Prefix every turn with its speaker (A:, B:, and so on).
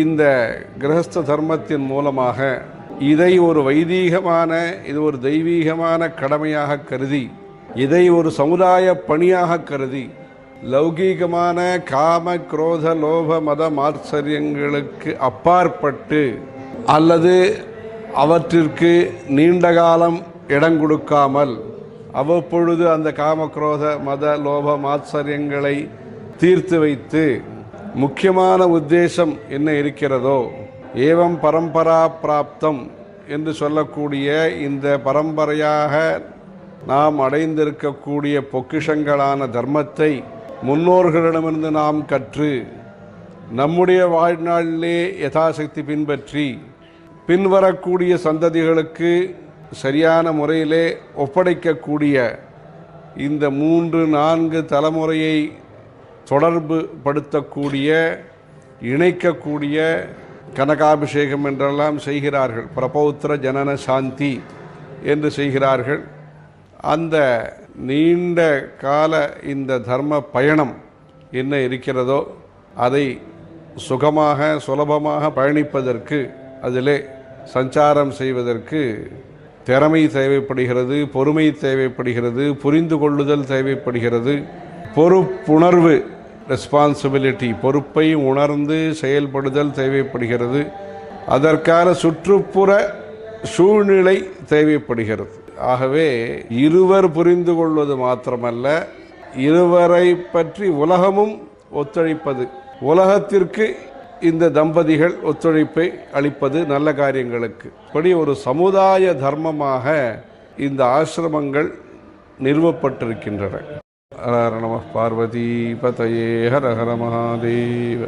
A: இந்த கிரகஸ்த தர்மத்தின் மூலமாக இதை ஒரு வைதீகமான, இது ஒரு தெய்வீகமான கடமையாக கருதி, இதை ஒரு சமுதாய பணியாக கருதி, லௌகீகமான காம குரோத லோப மத மாத்சரியங்களுக்கு அப்பாற்பட்டு அல்லது அவற்றிற்கு நீண்ட காலம் இடம் கொடுக்காமல் அவ்வப்பொழுது அந்த காம குரோத மத லோப மாத்சரியங்களை தீர்த்து வைத்து முக்கியமான உத்தேசம் என்ன இருக்கிறதோ, ஏவம் பரம்பரா பிராப்தம் என்று சொல்லக்கூடிய இந்த பரம்பரையாக நாம் அடைந்திருக்கக்கூடிய பொக்கிஷங்களான தர்மத்தை முன்னோர்களிடமிருந்து நாம் கற்று நம்முடைய வாழ்நாளிலே யதாசக்தி பின்பற்றி பின்வரக்கூடிய சந்ததிகளுக்கு சரியான முறையிலே ஒப்படைக்கக்கூடிய இந்த 3-4 தலைமுறையை தொடர்பு படுத்தக்கூடிய, இணைக்கக்கூடிய கனகாபிஷேகம் என்றெல்லாம் செய்கிறார்கள். பிரபௌத்திர ஜனன சாந்தி என்று செய்கிறார்கள். அந்த நீண்ட கால இந்த தர்ம பயணம் என்ன இருக்கிறதோ அதை சுகமாக சுலபமாக பயணிப்பதற்கு, அதிலே சஞ்சாரம் செய்வதற்கு திறமை தேவைப்படுகிறது, பொறுமை தேவைப்படுகிறது, புரிந்து கொள்ளுதல் தேவைப்படுகிறது, பொறுப்புணர்வு ரெஸ்பான்சிபிலிட்டி, பொறுப்பை உணர்ந்து செயல்படுதல் தேவைப்படுகிறது, அதற்கான சுற்றுப்புற சூழ்நிலை தேவைப்படுகிறது. ஆகவே இருவர் புரிந்து கொள்வது மாத்திரமல்ல, இருவரை பற்றி உலகமும் ஒத்துழைப்பது, உலகத்திற்கு இந்த தம்பதிகள் ஒத்துழைப்பை அளிப்பது நல்ல காரியங்களுக்கு. இப்படி ஒரு சமுதாய தர்மமாக இந்த ஆசிரமங்கள் நிறுவப்பட்டிருக்கின்றன. ஹர நம பார்வதி பதயே ஹர ஹர மகாதேவ.